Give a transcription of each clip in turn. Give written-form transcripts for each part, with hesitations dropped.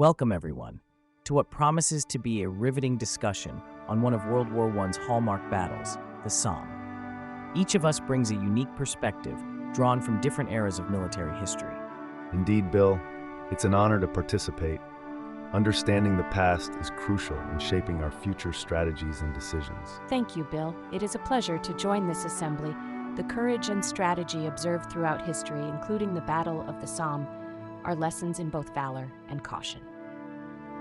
Welcome, everyone, to what promises to be a riveting discussion on one of World War I's hallmark battles, the Somme. Each of us brings a unique perspective drawn from different eras of military history. Indeed, Bill, it's an honor to participate. Understanding the past is crucial in shaping our future strategies and decisions. Thank you, Bill. It is a pleasure to join this assembly. The courage and strategy observed throughout history, including the Battle of the Somme, are lessons in both valor and caution.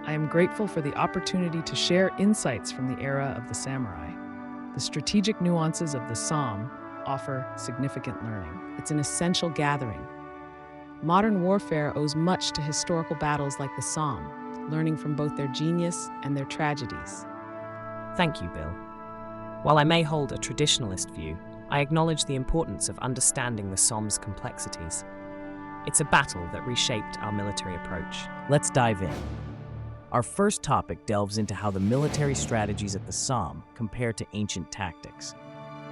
I am grateful for the opportunity to share insights from the era of the samurai. The strategic nuances of the Somme offer significant learning. It's an essential gathering. Modern warfare owes much to historical battles like the Somme, learning from both their genius and their tragedies. Thank you, Bill. While I may hold a traditionalist view, I acknowledge the importance of understanding the Somme's complexities. It's a battle that reshaped our military approach. Let's dive in. Our first topic delves into how the military strategies at the Somme compare to ancient tactics.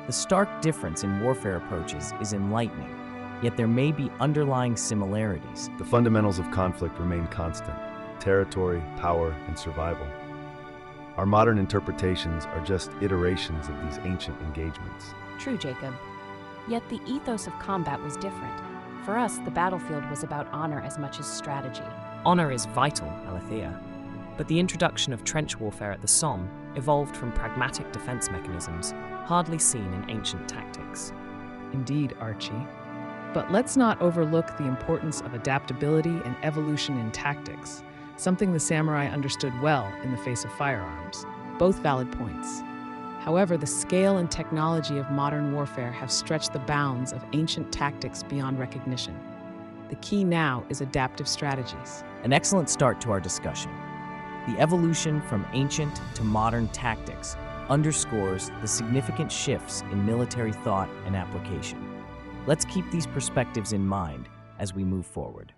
The stark difference in warfare approaches is enlightening, yet there may be underlying similarities. The fundamentals of conflict remain constant: territory, power, and survival. Our modern interpretations are just iterations of these ancient engagements. True, Jacob. Yet the ethos of combat was different. For us, the battlefield was about honor as much as strategy. Honor is vital, Alethea, but the introduction of trench warfare at the Somme evolved from pragmatic defense mechanisms hardly seen in ancient tactics. Indeed, Archie. But let's not overlook the importance of adaptability and evolution in tactics, something the samurai understood well in the face of firearms. Both valid points. However, the scale and technology of modern warfare have stretched the bounds of ancient tactics beyond recognition. The key now is adaptive strategies. An excellent start to our discussion. The evolution from ancient to modern tactics underscores the significant shifts in military thought and application. Let's keep these perspectives in mind as we move forward.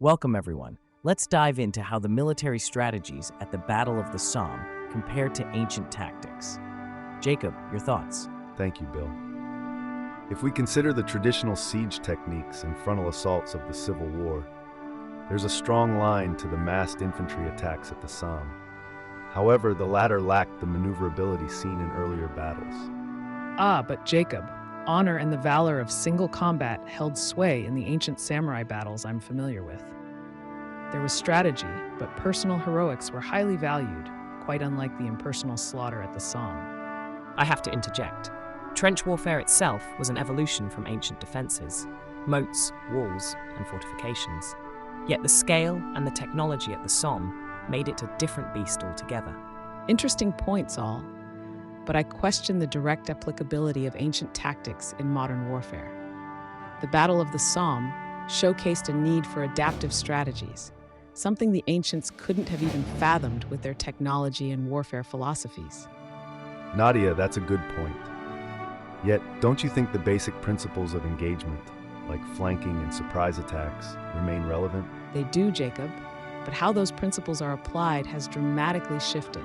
Welcome, everyone. Let's dive into how the military strategies at the Battle of the Somme compare to ancient tactics. Jacob, your thoughts? Thank you, Bill. If we consider the traditional siege techniques and frontal assaults of the Civil War, there's a strong line to the massed infantry attacks at the Somme. However, the latter lacked the maneuverability seen in earlier battles. But Jacob, honor and the valor of single combat held sway in the ancient samurai battles I'm familiar with. There was strategy, but personal heroics were highly valued, quite unlike the impersonal slaughter at the Somme. I have to interject. Trench warfare itself was an evolution from ancient defenses, moats, walls, and fortifications. Yet the scale and the technology at the Somme made it a different beast altogether. Interesting points, all. But I question the direct applicability of ancient tactics in modern warfare. The Battle of the Somme showcased a need for adaptive strategies, something the ancients couldn't have even fathomed with their technology and warfare philosophies. Nadia, that's a good point. Yet, don't you think the basic principles of engagement, like flanking and surprise attacks, remain relevant? They do, Jacob, but how those principles are applied has dramatically shifted.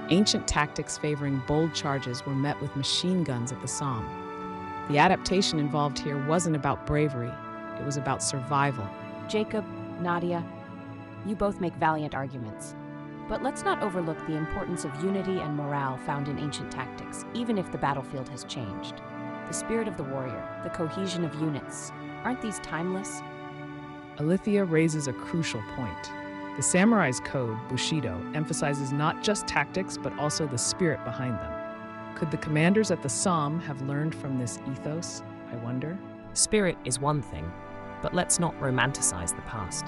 Ancient tactics favoring bold charges were met with machine guns at the Somme. The adaptation involved here wasn't about bravery, it was about survival. Jacob, Nadia, you both make valiant arguments. But let's not overlook the importance of unity and morale found in ancient tactics, even if the battlefield has changed. The spirit of the warrior, the cohesion of units, aren't these timeless? Alethea raises a crucial point. The samurai's code, Bushido, emphasizes not just tactics, but also the spirit behind them. Could the commanders at the Somme have learned from this ethos, I wonder? Spirit is one thing, but let's not romanticize the past.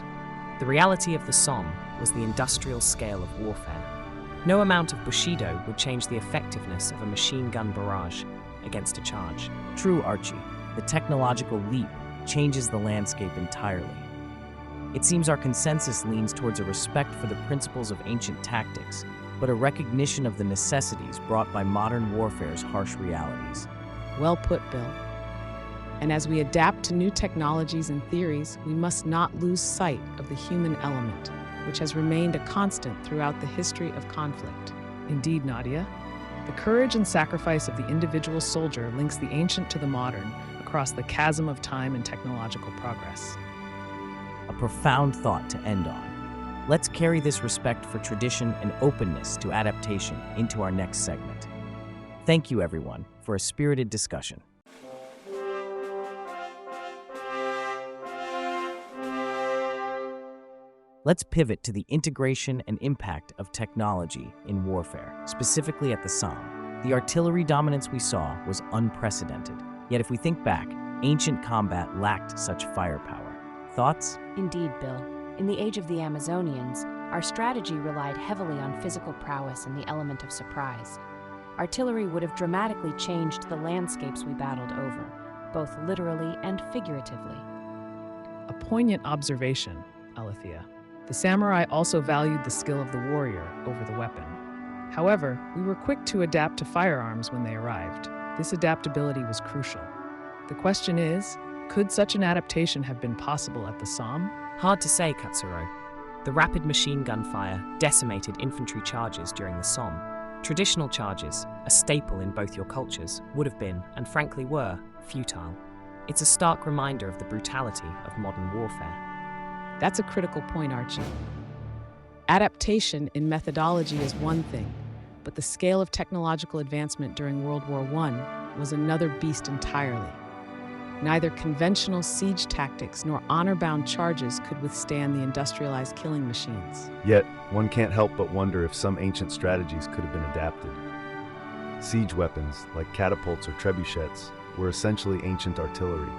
The reality of the Somme was the industrial scale of warfare. No amount of Bushido would change the effectiveness of a machine gun barrage against a charge. True, Archie. The technological leap changes the landscape entirely. It seems our consensus leans towards a respect for the principles of ancient tactics, but a recognition of the necessities brought by modern warfare's harsh realities. Well put, Bill. And as we adapt to new technologies and theories, we must not lose sight of the human element, which has remained a constant throughout the history of conflict. Indeed, Nadia. The courage and sacrifice of the individual soldier links the ancient to the modern across the chasm of time and technological progress. A profound thought to end on. Let's carry this respect for tradition and openness to adaptation into our next segment. Thank you, everyone, for a spirited discussion. Let's pivot to the integration and impact of technology in warfare, specifically at the Somme. The artillery dominance we saw was unprecedented. Yet if we think back, ancient combat lacked such firepower. Thoughts? Indeed, Bill. In the age of the Amazonians, our strategy relied heavily on physical prowess and the element of surprise. Artillery would have dramatically changed the landscapes we battled over, both literally and figuratively. A poignant observation, Alethea. The samurai also valued the skill of the warrior over the weapon. However, we were quick to adapt to firearms when they arrived. This adaptability was crucial. The question is, could such an adaptation have been possible at the Somme? Hard to say, Katsuro. The rapid machine gun fire decimated infantry charges during the Somme. Traditional charges, a staple in both your cultures, would have been, and frankly were, futile. It's a stark reminder of the brutality of modern warfare. That's a critical point, Archie. Adaptation in methodology is one thing, but the scale of technological advancement during World War I was another beast entirely. Neither conventional siege tactics nor honor-bound charges could withstand the industrialized killing machines. Yet, one can't help but wonder if some ancient strategies could have been adapted. Siege weapons, like catapults or trebuchets, were essentially ancient artillery.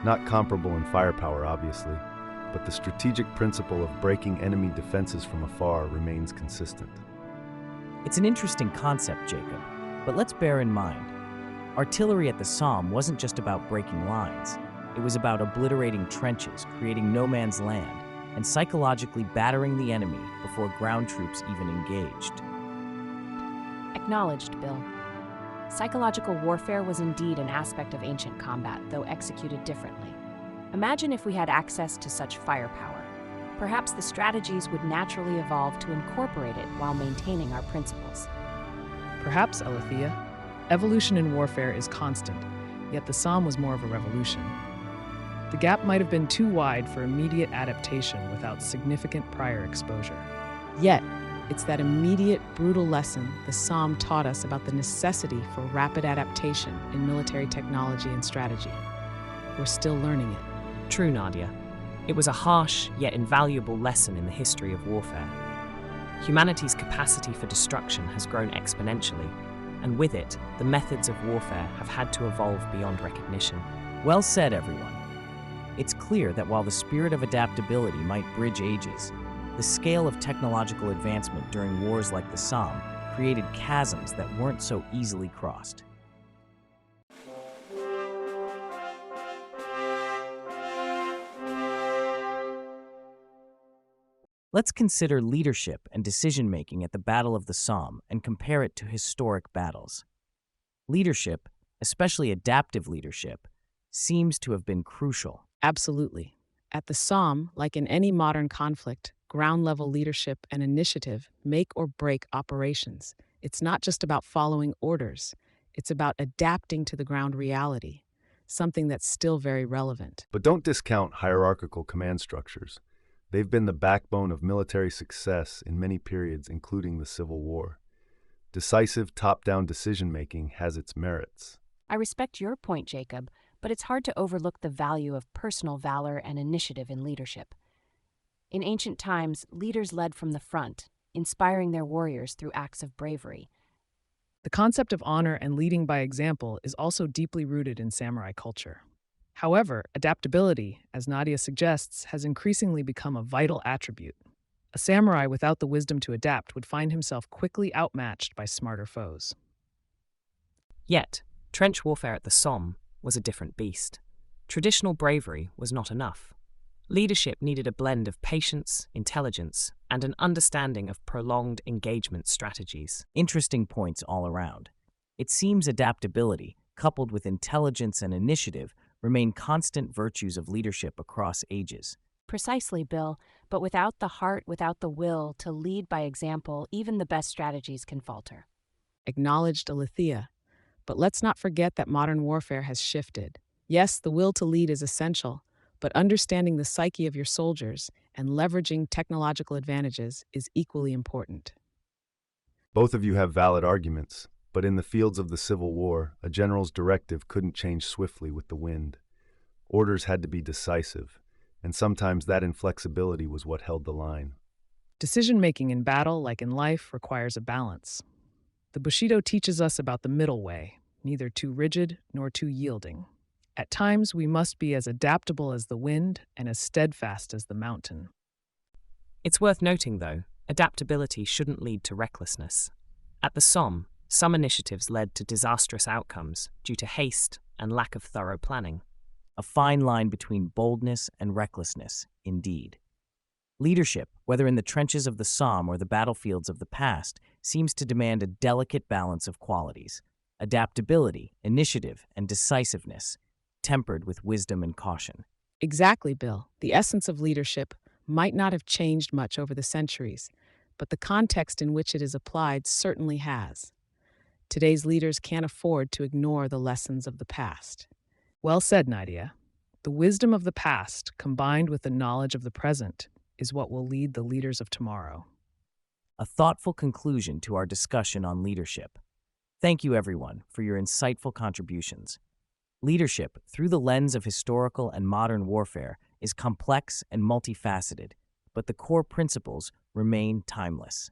Not comparable in firepower, obviously, but the strategic principle of breaking enemy defenses from afar remains consistent. It's an interesting concept, Jacob, but let's bear in mind, artillery at the Somme wasn't just about breaking lines. It was about obliterating trenches, creating no man's land, and psychologically battering the enemy before ground troops even engaged. Acknowledged, Bill. Psychological warfare was indeed an aspect of ancient combat, though executed differently. Imagine if we had access to such firepower. Perhaps the strategies would naturally evolve to incorporate it while maintaining our principles. Perhaps, Alethea. Evolution in warfare is constant, yet the Somme was more of a revolution. The gap might have been too wide for immediate adaptation without significant prior exposure. Yet, it's that immediate, brutal lesson the Somme taught us about the necessity for rapid adaptation in military technology and strategy. We're still learning it. True, Nadia. It was a harsh, yet invaluable lesson in the history of warfare. Humanity's capacity for destruction has grown exponentially, and with it, the methods of warfare have had to evolve beyond recognition. Well said, everyone. It's clear that while the spirit of adaptability might bridge ages, the scale of technological advancement during wars like the Somme created chasms that weren't so easily crossed. Let's consider leadership and decision-making at the Battle of the Somme and compare it to historic battles. Leadership, especially adaptive leadership, seems to have been crucial. Absolutely. At the Somme, like in any modern conflict, ground-level leadership and initiative make or break operations. It's not just about following orders. It's about adapting to the ground reality, something that's still very relevant. But don't discount hierarchical command structures. They've been the backbone of military success in many periods, including the Civil War. Decisive top-down decision-making has its merits. I respect your point, Jacob, but it's hard to overlook the value of personal valor and initiative in leadership. In ancient times, leaders led from the front, inspiring their warriors through acts of bravery. The concept of honor and leading by example is also deeply rooted in samurai culture. However, adaptability, as Nadia suggests, has increasingly become a vital attribute. A samurai without the wisdom to adapt would find himself quickly outmatched by smarter foes. Yet, trench warfare at the Somme was a different beast. Traditional bravery was not enough. Leadership needed a blend of patience, intelligence, and an understanding of prolonged engagement strategies. Interesting points all around. It seems adaptability, coupled with intelligence and initiative, remain constant virtues of leadership across ages. Precisely, Bill, but without the heart, without the will to lead by example, even the best strategies can falter. Acknowledged Alethea. But let's not forget that modern warfare has shifted. Yes, the will to lead is essential, but understanding the psyche of your soldiers and leveraging technological advantages is equally important. Both of you have valid arguments, but in the fields of the Civil War, a general's directive couldn't change swiftly with the wind. Orders had to be decisive, and sometimes that inflexibility was what held the line. Decision-making in battle, like in life, requires a balance. The Bushido teaches us about the middle way, neither too rigid nor too yielding. At times, we must be as adaptable as the wind and as steadfast as the mountain. It's worth noting, though, adaptability shouldn't lead to recklessness. At the Somme, some initiatives led to disastrous outcomes due to haste and lack of thorough planning. A fine line between boldness and recklessness, indeed. Leadership, whether in the trenches of the Somme or the battlefields of the past, seems to demand a delicate balance of qualities: adaptability, initiative, and decisiveness, tempered with wisdom and caution. Exactly, Bill. The essence of leadership might not have changed much over the centuries, but the context in which it is applied certainly has. Today's leaders can't afford to ignore the lessons of the past. Well said, Nadia. The wisdom of the past, combined with the knowledge of the present, is what will lead the leaders of tomorrow. A thoughtful conclusion to our discussion on leadership. Thank you, everyone, for your insightful contributions. Leadership, through the lens of historical and modern warfare, is complex and multifaceted, but the core principles remain timeless.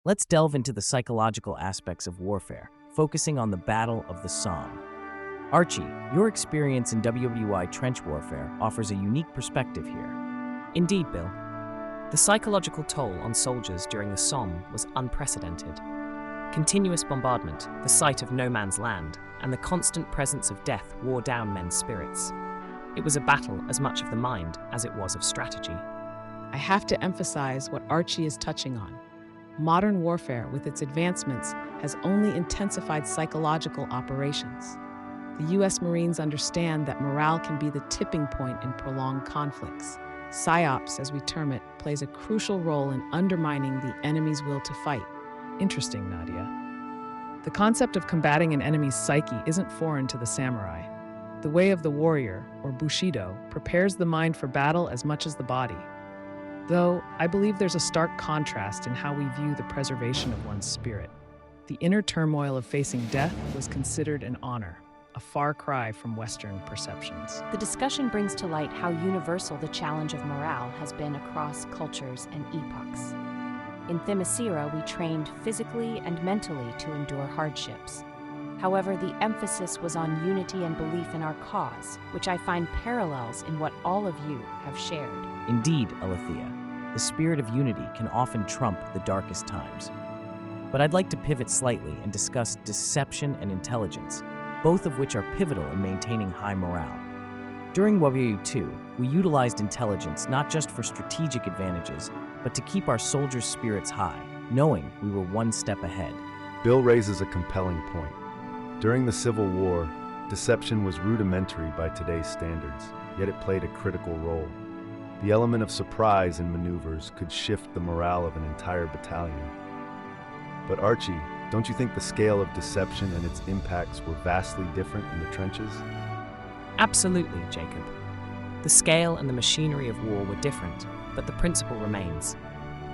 Let's delve into the psychological aspects of warfare, focusing on the Battle of the Somme. Archie, your experience in WWI trench warfare offers a unique perspective here. Indeed, Bill. The psychological toll on soldiers during the Somme was unprecedented. Continuous bombardment, the sight of no man's land, and the constant presence of death wore down men's spirits. It was a battle as much of the mind as it was of strategy. I have to emphasize what Archie is touching on. Modern warfare, with its advancements, has only intensified psychological operations. The U.S. Marines understand that morale can be the tipping point in prolonged conflicts. PSYOPs, as we term it, plays a crucial role in undermining the enemy's will to fight. Interesting, Nadia. The concept of combating an enemy's psyche isn't foreign to the samurai. The way of the warrior, or Bushido, prepares the mind for battle as much as the body. Though, I believe there's a stark contrast in how we view the preservation of one's spirit. The inner turmoil of facing death was considered an honor, a far cry from Western perceptions. The discussion brings to light how universal the challenge of morale has been across cultures and epochs. In Themyscira, we trained physically and mentally to endure hardships. However, the emphasis was on unity and belief in our cause, which I find parallels in what all of you have shared. Indeed, Alethea, the spirit of unity can often trump the darkest times. But I'd like to pivot slightly and discuss deception and intelligence, both of which are pivotal in maintaining high morale. During WW2, we utilized intelligence not just for strategic advantages, but to keep our soldiers' spirits high, knowing we were one step ahead. Bill raises a compelling point. During the Civil War, deception was rudimentary by today's standards, yet it played a critical role. The element of surprise in maneuvers could shift the morale of an entire battalion. But Archie, don't you think the scale of deception and its impacts were vastly different in the trenches? Absolutely, Jacob. The scale and the machinery of war were different, but the principle remains.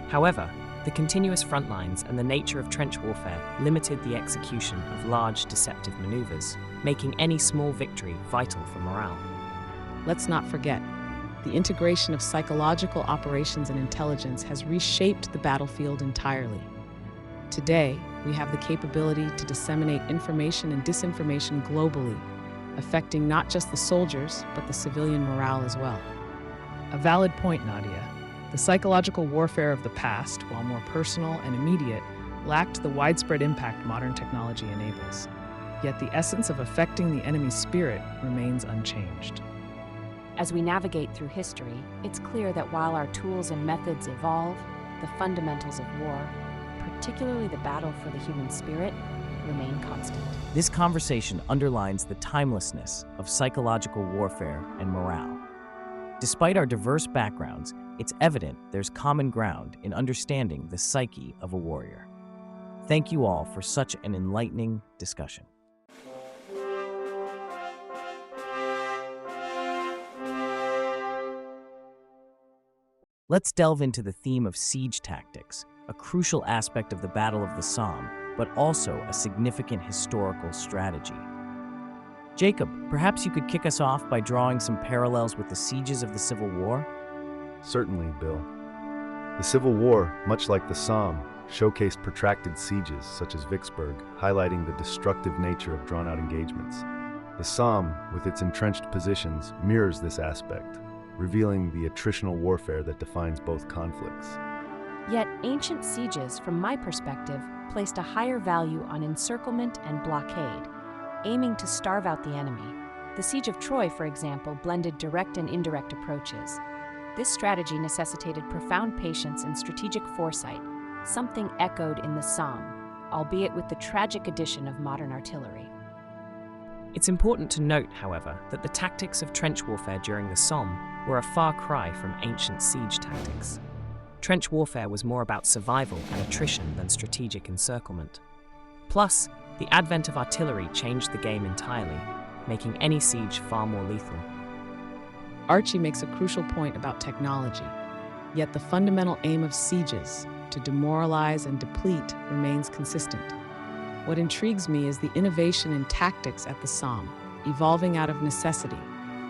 However, the continuous front lines and the nature of trench warfare limited the execution of large deceptive maneuvers, making any small victory vital for morale. Let's not forget, the integration of psychological operations and intelligence has reshaped the battlefield entirely. Today, we have the capability to disseminate information and disinformation globally, affecting not just the soldiers, but the civilian morale as well. A valid point, Nadia. The psychological warfare of the past, while more personal and immediate, lacked the widespread impact modern technology enables. Yet the essence of affecting the enemy's spirit remains unchanged. As we navigate through history, it's clear that while our tools and methods evolve, the fundamentals of war, particularly the battle for the human spirit, remain constant. This conversation underlines the timelessness of psychological warfare and morale. Despite our diverse backgrounds, it's evident there's common ground in understanding the psyche of a warrior. Thank you all for such an enlightening discussion. Let's delve into the theme of siege tactics, a crucial aspect of the Battle of the Somme, but also a significant historical strategy. Jacob, perhaps you could kick us off by drawing some parallels with the sieges of the Civil War? Certainly, Bill. The Civil War, much like the Somme, showcased protracted sieges such as Vicksburg, highlighting the destructive nature of drawn-out engagements. The Somme, with its entrenched positions, mirrors this aspect, revealing the attritional warfare that defines both conflicts. Yet ancient sieges, from my perspective, placed a higher value on encirclement and blockade, aiming to starve out the enemy. The Siege of Troy, for example, blended direct and indirect approaches. This strategy necessitated profound patience and strategic foresight, something echoed in the Somme, albeit with the tragic addition of modern artillery. It's important to note, however, that the tactics of trench warfare during the Somme were a far cry from ancient siege tactics. Trench warfare was more about survival and attrition than strategic encirclement. Plus, the advent of artillery changed the game entirely, making any siege far more lethal. Archie makes a crucial point about technology, yet the fundamental aim of sieges, to demoralize and deplete, remains consistent. What intrigues me is the innovation in tactics at the Somme, evolving out of necessity,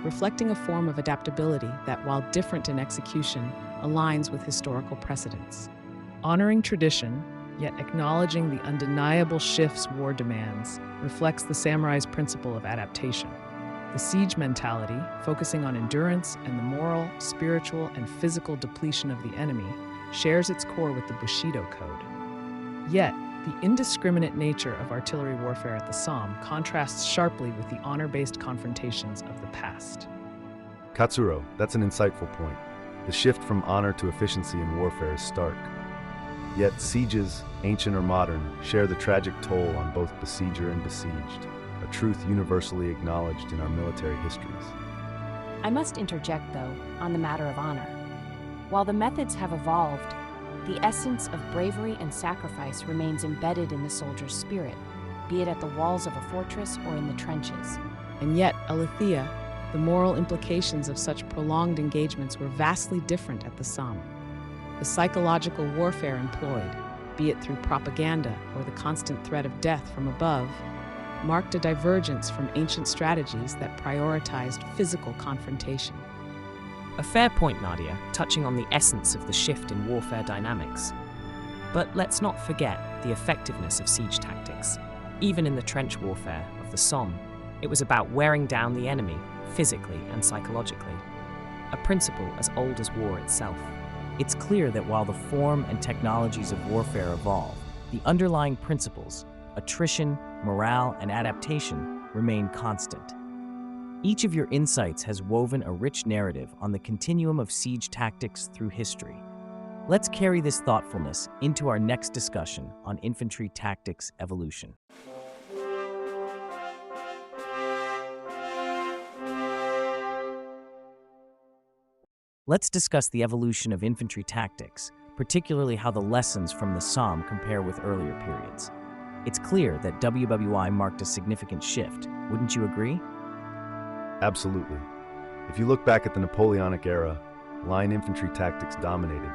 reflecting a form of adaptability that, while different in execution, aligns with historical precedents. Honoring tradition, yet acknowledging the undeniable shifts war demands, reflects the samurai's principle of adaptation. The siege mentality, focusing on endurance and the moral, spiritual, and physical depletion of the enemy, shares its core with the Bushido code. Yet, the indiscriminate nature of artillery warfare at the Somme contrasts sharply with the honor-based confrontations of the past. Katsuro, that's an insightful point. The shift from honor to efficiency in warfare is stark. Yet sieges, ancient or modern, share the tragic toll on both besieger and besieged, a truth universally acknowledged in our military histories. I must interject, though, on the matter of honor. While the methods have evolved, the essence of bravery and sacrifice remains embedded in the soldier's spirit, be it at the walls of a fortress or in the trenches. And yet, Alethea, the moral implications of such prolonged engagements were vastly different at the Somme. The psychological warfare employed, be it through propaganda or the constant threat of death from above, marked a divergence from ancient strategies that prioritized physical confrontation. A fair point, Nadia, touching on the essence of the shift in warfare dynamics. But let's not forget the effectiveness of siege tactics. Even in the trench warfare of the Somme, it was about wearing down the enemy, physically and psychologically, a principle as old as war itself. It's clear that while the form and technologies of warfare evolve, the underlying principles, attrition, morale, and adaptation, remain constant. Each of your insights has woven a rich narrative on the continuum of siege tactics through history. Let's carry this thoughtfulness into our next discussion on infantry tactics evolution. Let's discuss the evolution of infantry tactics, particularly how the lessons from the Somme compare with earlier periods. It's clear that WWI marked a significant shift, wouldn't you agree? Absolutely. If you look back at the Napoleonic era, line infantry tactics dominated.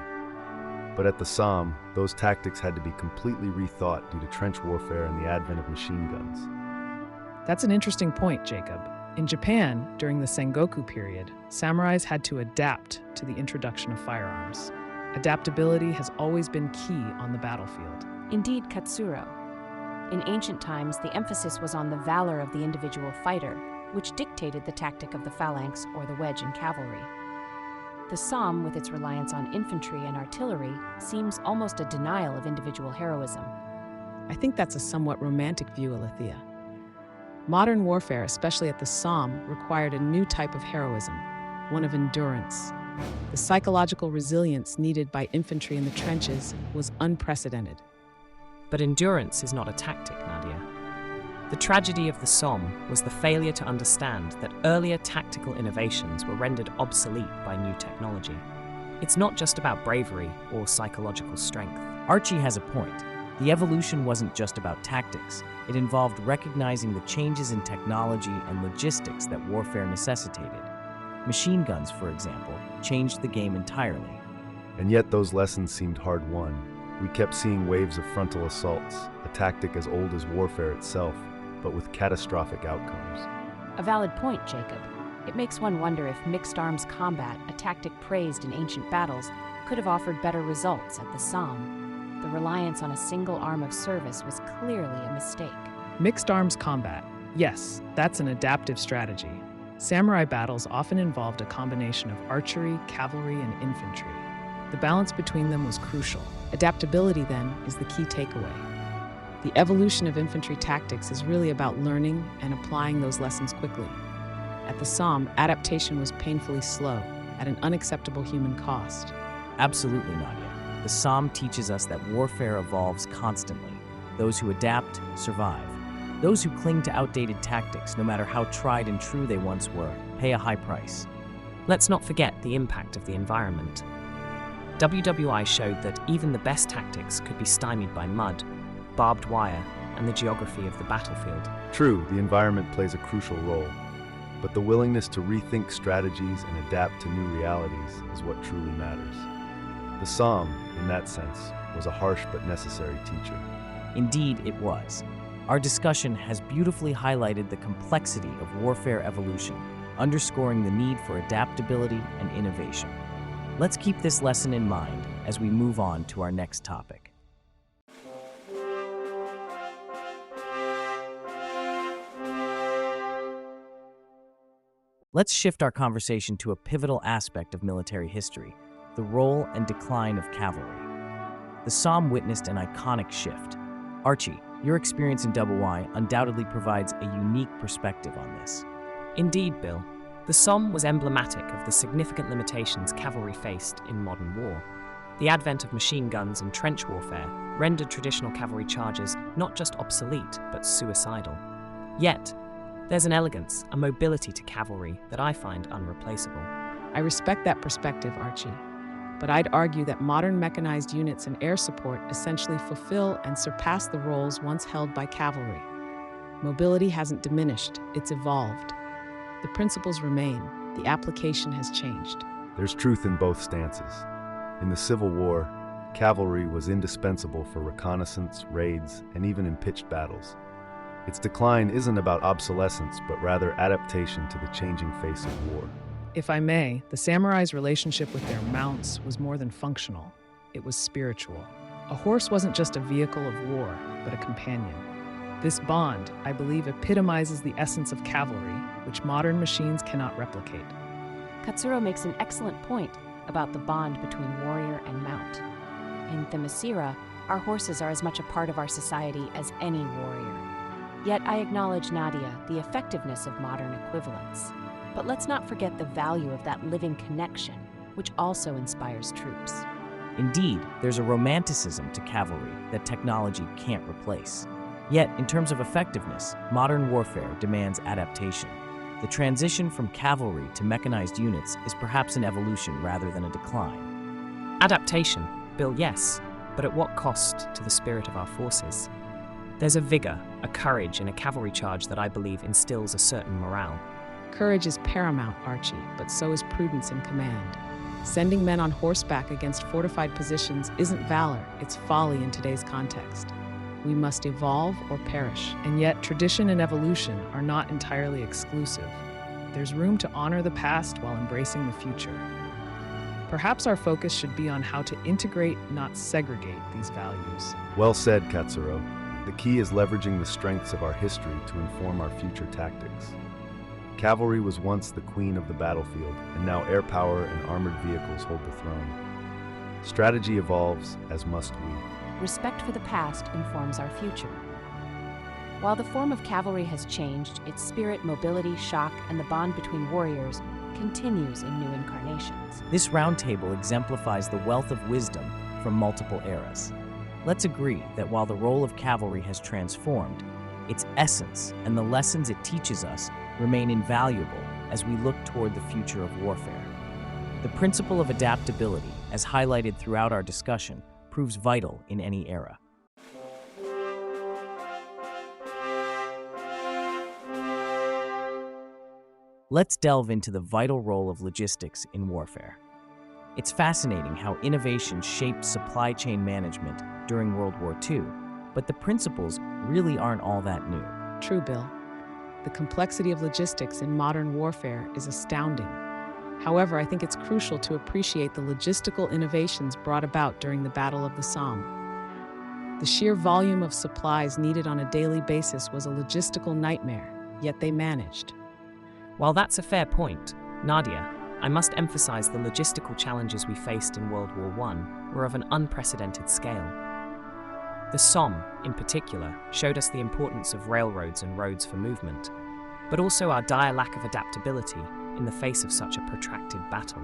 But at the Somme, those tactics had to be completely rethought due to trench warfare and the advent of machine guns. That's an interesting point, Jacob. In Japan, during the Sengoku period, samurais had to adapt to the introduction of firearms. Adaptability has always been key on the battlefield. Indeed, Katsuro. In ancient times, the emphasis was on the valor of the individual fighter, which dictated the tactic of the phalanx or the wedge in cavalry. The Somme, with its reliance on infantry and artillery, seems almost a denial of individual heroism. I think that's a somewhat romantic view, Alethea. Modern warfare, especially at the Somme, required a new type of heroism, one of endurance. The psychological resilience needed by infantry in the trenches was unprecedented. But endurance is not a tactic, Nadia. The tragedy of the Somme was the failure to understand that earlier tactical innovations were rendered obsolete by new technology. It's not just about bravery or psychological strength. Archie has a point. The evolution wasn't just about tactics. It involved recognizing the changes in technology and logistics that warfare necessitated. Machine guns, for example, changed the game entirely. And yet those lessons seemed hard-won. We kept seeing waves of frontal assaults, a tactic as old as warfare itself, but with catastrophic outcomes. A valid point, Jacob. It makes one wonder if mixed arms combat, a tactic praised in ancient battles, could have offered better results at the Somme. The reliance on a single arm of service was clearly a mistake. Mixed arms combat. Yes, that's an adaptive strategy. Samurai battles often involved a combination of archery, cavalry, and infantry. The balance between them was crucial. Adaptability, then, is the key takeaway. The evolution of infantry tactics is really about learning and applying those lessons quickly. At the Somme, adaptation was painfully slow, at an unacceptable human cost. Absolutely, Nadia. The Somme teaches us that warfare evolves constantly. Those who adapt survive. Those who cling to outdated tactics, no matter how tried and true they once were, pay a high price. Let's not forget the impact of the environment. WWI showed that even the best tactics could be stymied by mud, barbed wire, and the geography of the battlefield. True, the environment plays a crucial role, but the willingness to rethink strategies and adapt to new realities is what truly matters. The Somme, in that sense, was a harsh but necessary teacher. Indeed, it was. Our discussion has beautifully highlighted the complexity of warfare evolution, underscoring the need for adaptability and innovation. Let's keep this lesson in mind as we move on to our next topic. Let's shift our conversation to a pivotal aspect of military history, the role and decline of cavalry. The Somme witnessed an iconic shift. Archie, your experience in WI undoubtedly provides a unique perspective on this. Indeed, Bill. The Somme was emblematic of the significant limitations cavalry faced in modern war. The advent of machine guns and trench warfare rendered traditional cavalry charges not just obsolete, but suicidal. Yet, there's an elegance, a mobility to cavalry that I find unreplaceable. I respect that perspective, Archie, but I'd argue that modern mechanized units and air support essentially fulfill and surpass the roles once held by cavalry. Mobility hasn't diminished, it's evolved. The principles remain, the application has changed. There's truth in both stances. In the Civil War, cavalry was indispensable for reconnaissance, raids, and even in pitched battles. Its decline isn't about obsolescence, but rather adaptation to the changing face of war. If I may, the samurai's relationship with their mounts was more than functional. It was spiritual. A horse wasn't just a vehicle of war, but a companion. This bond, I believe, epitomizes the essence of cavalry, which modern machines cannot replicate. Katsuro makes an excellent point about the bond between warrior and mount. In Themyscira, our horses are as much a part of our society as any warrior. Yet I acknowledge, Nadia, the effectiveness of modern equivalents. But let's not forget the value of that living connection, which also inspires troops. Indeed, there's a romanticism to cavalry that technology can't replace. Yet, in terms of effectiveness, modern warfare demands adaptation. The transition from cavalry to mechanized units is perhaps an evolution rather than a decline. Adaptation, Bill, yes, but at what cost to the spirit of our forces? There's a vigor, a courage in a cavalry charge that I believe instills a certain morale. Courage is paramount, Archie, but so is prudence in command. Sending men on horseback against fortified positions isn't valor, it's folly in today's context. We must evolve or perish, and yet tradition and evolution are not entirely exclusive. There's room to honor the past while embracing the future. Perhaps our focus should be on how to integrate, not segregate, these values. Well said, Katsuro. The key is leveraging the strengths of our history to inform our future tactics. Cavalry was once the queen of the battlefield, and now air power and armored vehicles hold the throne. Strategy evolves, as must we. Respect for the past informs our future. While the form of cavalry has changed, its spirit, mobility, shock, and the bond between warriors continues in new incarnations. This roundtable exemplifies the wealth of wisdom from multiple eras. Let's agree that while the role of cavalry has transformed, Its essence and the lessons it teaches us remain invaluable as we look toward the future of warfare. The principle of adaptability, as highlighted throughout our discussion, proves vital in any era. Let's delve into the vital role of logistics in warfare. It's fascinating how innovation shaped supply chain management during World War II, but the principles really aren't all that new. True, Bill. The complexity of logistics in modern warfare is astounding. However, I think it's crucial to appreciate the logistical innovations brought about during the Battle of the Somme. The sheer volume of supplies needed on a daily basis was a logistical nightmare, yet they managed. While that's a fair point, Nadia, I must emphasize the logistical challenges we faced in World War I were of an unprecedented scale. The Somme, in particular, showed us the importance of railroads and roads for movement, but also our dire lack of adaptability in the face of such a protracted battle.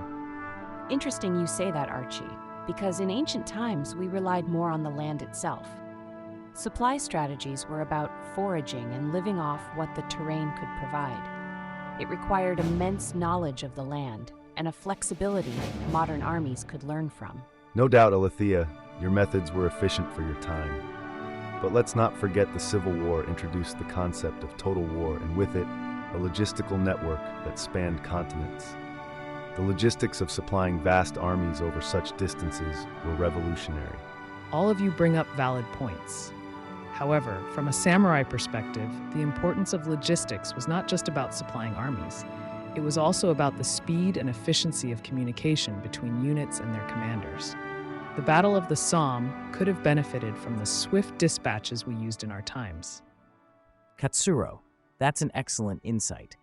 Interesting you say that, Archie, because in ancient times we relied more on the land itself. Supply strategies were about foraging and living off what the terrain could provide. It required immense knowledge of the land and a flexibility modern armies could learn from. No doubt, Alethea, your methods were efficient for your time. But let's not forget the Civil War introduced the concept of total war, and with it, a logistical network that spanned continents. The logistics of supplying vast armies over such distances were revolutionary. All of you bring up valid points. However, from a samurai perspective, the importance of logistics was not just about supplying armies. It was also about the speed and efficiency of communication between units and their commanders. The Battle of the Somme could have benefited from the swift dispatches we used in our times. Katsuro, that's an excellent insight.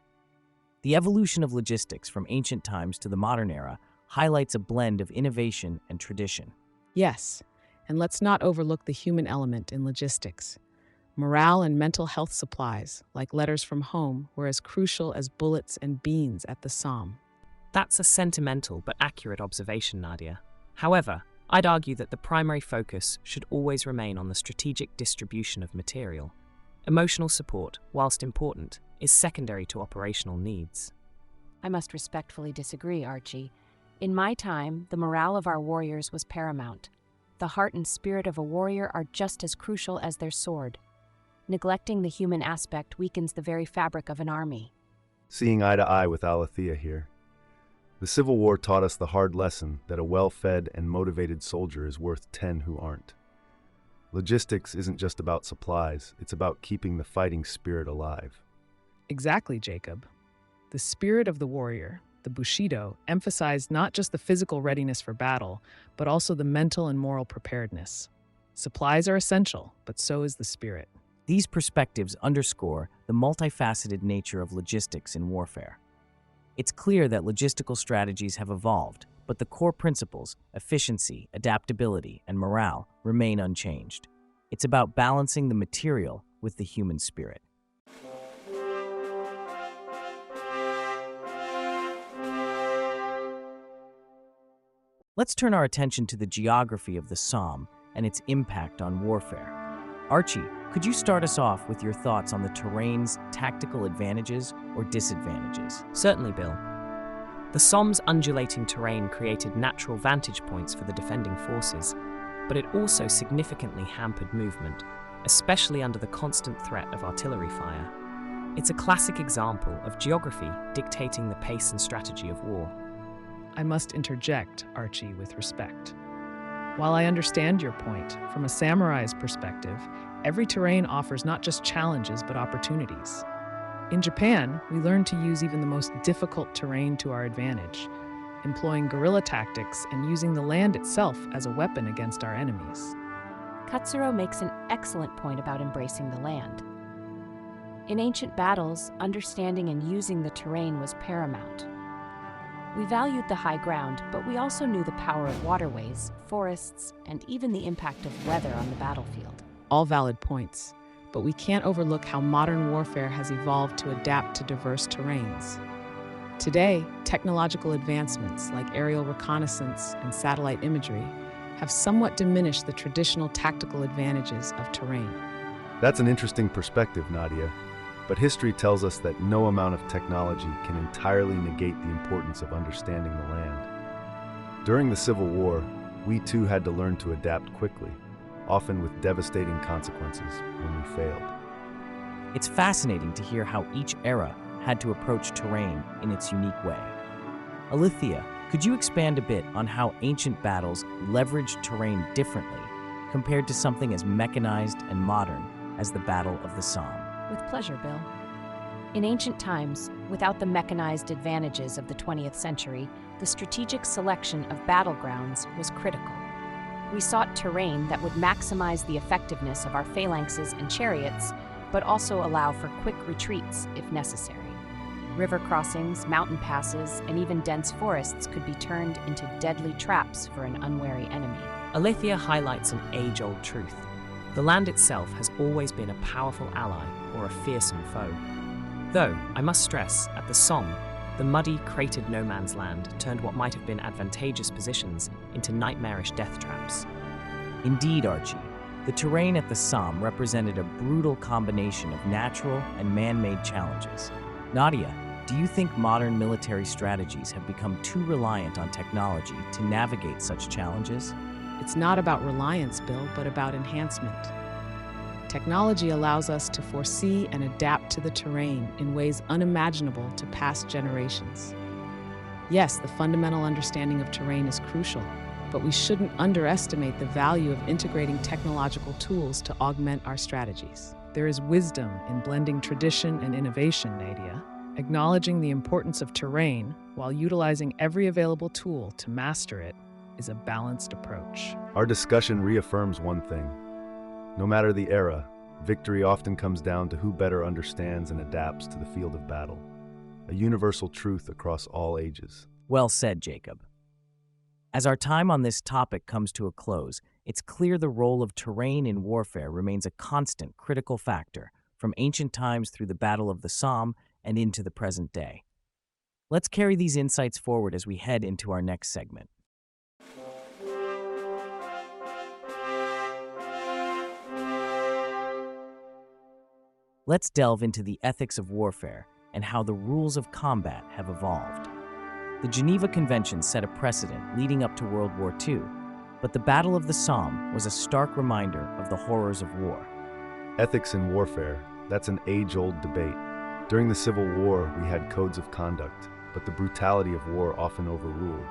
The evolution of logistics from ancient times to the modern era highlights a blend of innovation and tradition. Yes, and let's not overlook the human element in logistics. Morale and mental health supplies, like letters from home, were as crucial as bullets and beans at the Somme. That's a sentimental but accurate observation, Nadia. However, I'd argue that the primary focus should always remain on the strategic distribution of material. Emotional support, whilst important, is secondary to operational needs. I must respectfully disagree, Archie. In my time, the morale of our warriors was paramount. The heart and spirit of a warrior are just as crucial as their sword. Neglecting the human aspect weakens the very fabric of an army. Seeing eye to eye with Alethea here. The Civil War taught us the hard lesson that a well-fed and motivated soldier is worth 10 who aren't. Logistics isn't just about supplies, it's about keeping the fighting spirit alive. Exactly, Jacob. The spirit of the warrior, the Bushido, emphasized not just the physical readiness for battle, but also the mental and moral preparedness. Supplies are essential, but so is the spirit. These perspectives underscore the multifaceted nature of logistics in warfare. It's clear that logistical strategies have evolved, but the core principles, efficiency, adaptability, and morale, remain unchanged. It's about balancing the material with the human spirit. Let's turn our attention to the geography of the Somme and its impact on warfare. Archie, could you start us off with your thoughts on the terrain's tactical advantages or disadvantages? Certainly, Bill. The Somme's undulating terrain created natural vantage points for the defending forces, but it also significantly hampered movement, especially under the constant threat of artillery fire. It's a classic example of geography dictating the pace and strategy of war. I must interject, Archie, with respect. While I understand your point, from a samurai's perspective, every terrain offers not just challenges but opportunities. In Japan, we learned to use even the most difficult terrain to our advantage, employing guerrilla tactics and using the land itself as a weapon against our enemies. Katsuro makes an excellent point about embracing the land. In ancient battles, understanding and using the terrain was paramount. We valued the high ground, but we also knew the power of waterways, forests, and even the impact of weather on the battlefield. All valid points, but we can't overlook how modern warfare has evolved to adapt to diverse terrains. Today, technological advancements like aerial reconnaissance and satellite imagery have somewhat diminished the traditional tactical advantages of terrain. That's an interesting perspective, Nadia. But history tells us that no amount of technology can entirely negate the importance of understanding the land. During the Civil War, we too had to learn to adapt quickly, often with devastating consequences when we failed. It's fascinating to hear how each era had to approach terrain in its unique way. Alethea, could you expand a bit on how ancient battles leveraged terrain differently compared to something as mechanized and modern as the Battle of the Somme? With pleasure, Bill. In ancient times, without the mechanized advantages of the 20th century, the strategic selection of battlegrounds was critical. We sought terrain that would maximize the effectiveness of our phalanxes and chariots, but also allow for quick retreats if necessary. River crossings, mountain passes, and even dense forests could be turned into deadly traps for an unwary enemy. Alethea highlights an age-old truth. The land itself has always been a powerful ally or a fearsome foe. Though, I must stress, at the Somme, the muddy, cratered no-man's land turned what might have been advantageous positions into nightmarish death traps. Indeed, Archie, the terrain at the Somme represented a brutal combination of natural and man-made challenges. Nadia, do you think modern military strategies have become too reliant on technology to navigate such challenges? It's not about reliance, Bill, but about enhancement. Technology allows us to foresee and adapt to the terrain in ways unimaginable to past generations. Yes, the fundamental understanding of terrain is crucial, but we shouldn't underestimate the value of integrating technological tools to augment our strategies. There is wisdom in blending tradition and innovation, Nadia, acknowledging the importance of terrain while utilizing every available tool to master it is a balanced approach. Our discussion reaffirms one thing. No matter the era, victory often comes down to who better understands and adapts to the field of battle. A universal truth across all ages. Well said, Jacob. As our time on this topic comes to a close, it's clear the role of terrain in warfare remains a constant, critical factor, from ancient times through the Battle of the Somme and into the present day. Let's carry these insights forward as we head into our next segment. Let's delve into the ethics of warfare and how the rules of combat have evolved. The Geneva Convention set a precedent leading up to World War II, but the Battle of the Somme was a stark reminder of the horrors of war. Ethics in warfare, that's an age-old debate. During the Civil War, we had codes of conduct, but the brutality of war often overruled.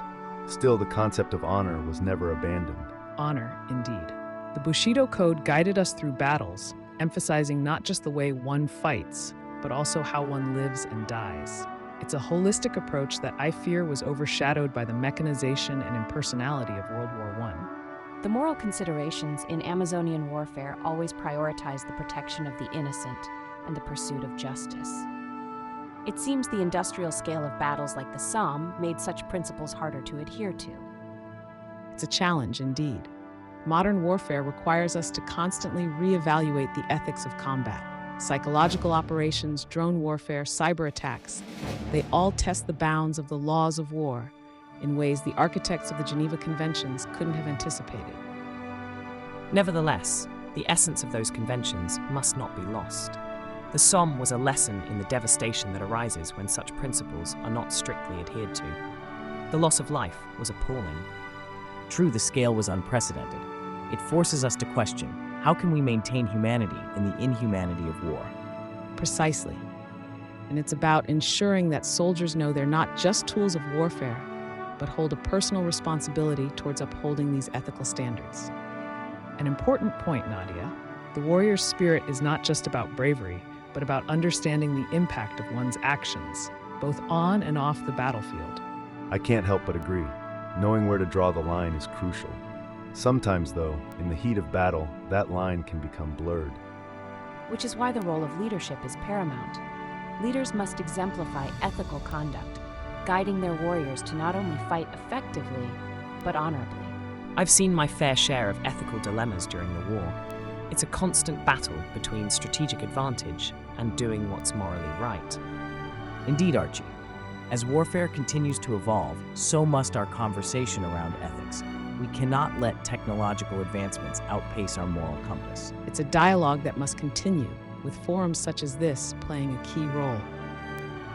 Still, the concept of honor was never abandoned. Honor, indeed. The Bushido Code guided us through battles, emphasizing not just the way one fights, but also how one lives and dies. It's a holistic approach that I fear was overshadowed by the mechanization and impersonality of World War I. The moral considerations in Amazonian warfare always prioritize the protection of the innocent and the pursuit of justice. It seems the industrial scale of battles like the Somme made such principles harder to adhere to. It's a challenge indeed. Modern warfare requires us to constantly reevaluate the ethics of combat. Psychological operations, drone warfare, cyber attacks, they all test the bounds of the laws of war in ways the architects of the Geneva Conventions couldn't have anticipated. Nevertheless, the essence of those conventions must not be lost. The Somme was a lesson in the devastation that arises when such principles are not strictly adhered to. The loss of life was appalling. True, the scale was unprecedented. It forces us to question, how can we maintain humanity in the inhumanity of war? Precisely. And it's about ensuring that soldiers know they're not just tools of warfare, but hold a personal responsibility towards upholding these ethical standards. An important point, Nadia. The warrior's spirit is not just about bravery, but about understanding the impact of one's actions, both on and off the battlefield. I can't help but agree. Knowing where to draw the line is crucial. Sometimes, though, in the heat of battle, that line can become blurred. Which is why the role of leadership is paramount. Leaders must exemplify ethical conduct, guiding their warriors to not only fight effectively, but honorably. I've seen my fair share of ethical dilemmas during the war. It's a constant battle between strategic advantage and doing what's morally right. Indeed, Archie. As warfare continues to evolve, so must our conversation around ethics. we cannot let technological advancements outpace our moral compass. It's a dialogue that must continue, with forums such as this playing a key role.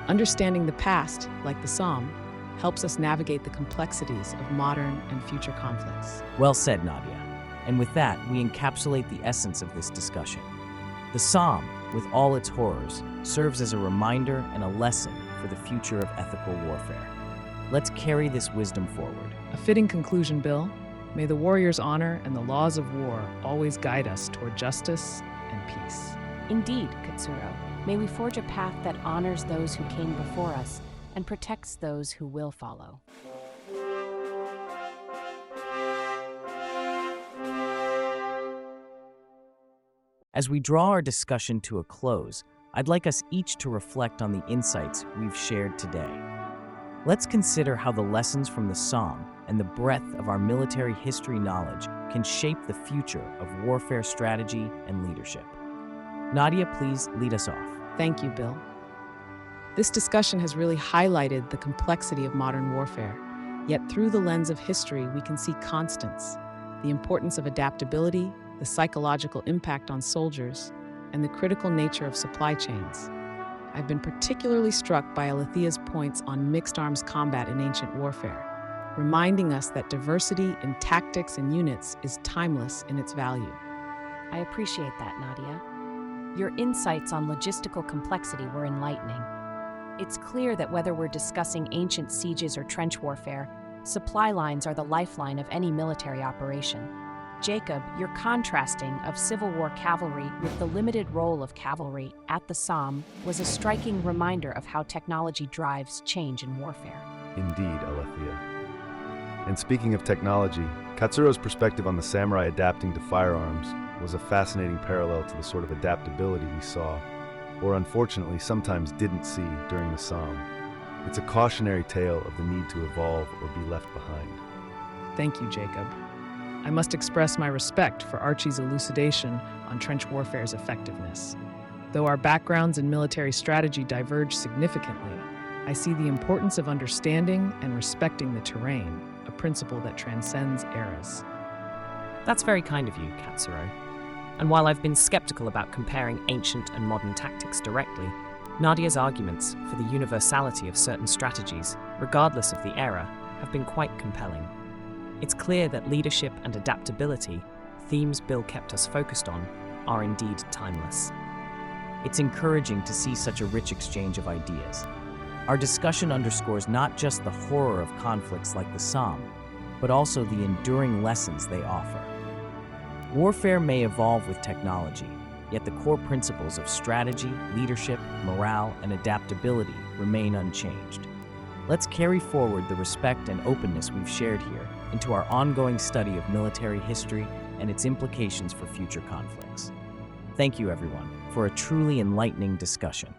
Understanding the past, like the Somme, helps us navigate the complexities of modern and future conflicts. Well said, Nadia. And with that, we encapsulate the essence of this discussion. The Somme, with all its horrors, serves as a reminder and a lesson for the future of ethical warfare. Let's carry this wisdom forward. A fitting conclusion, Bill. May the warrior's honor and the laws of war always guide us toward justice and peace. Indeed, Katsuro. May we forge a path that honors those who came before us and protects those who will follow. As we draw our discussion to a close, I'd like us each to reflect on the insights we've shared today. Let's consider how the lessons from the Somme and the breadth of our military history knowledge can shape the future of warfare strategy and leadership. Nadia, please lead us off. Thank you, Bill. This discussion has really highlighted the complexity of modern warfare, yet through the lens of history, we can see constants, the importance of adaptability, the psychological impact on soldiers, and the critical nature of supply chains. I've been particularly struck by Alethea's points on mixed arms combat in ancient warfare, reminding us that diversity in tactics and units is timeless in its value. I appreciate that, Nadia. Your insights on logistical complexity were enlightening. It's clear that whether we're discussing ancient sieges or trench warfare, supply lines are the lifeline of any military operation. Jacob, your contrasting of Civil War cavalry with the limited role of cavalry at the Somme was a striking reminder of how technology drives change in warfare. Indeed, Alethea. And speaking of technology, Katsuro's perspective on the samurai adapting to firearms was a fascinating parallel to the sort of adaptability we saw, or unfortunately sometimes didn't see, during the Somme. It's a cautionary tale of the need to evolve or be left behind. Thank you, Jacob. I must express my respect for Archie's elucidation on trench warfare's effectiveness. Though our backgrounds in military strategy diverge significantly, I see the importance of understanding and respecting the terrain, a principle that transcends eras. That's very kind of you, Katsuro. And while I've been skeptical about comparing ancient and modern tactics directly, Nadia's arguments for the universality of certain strategies, regardless of the era, have been quite compelling. It's clear that leadership and adaptability, themes Bill kept us focused on, are indeed timeless. It's encouraging to see such a rich exchange of ideas. Our discussion underscores not just the horror of conflicts like the Somme, but also the enduring lessons they offer. Warfare may evolve with technology, yet the core principles of strategy, leadership, morale, and adaptability remain unchanged. Let's carry forward the respect and openness we've shared here into our ongoing study of military history and its implications for future conflicts. Thank you, everyone, for a truly enlightening discussion.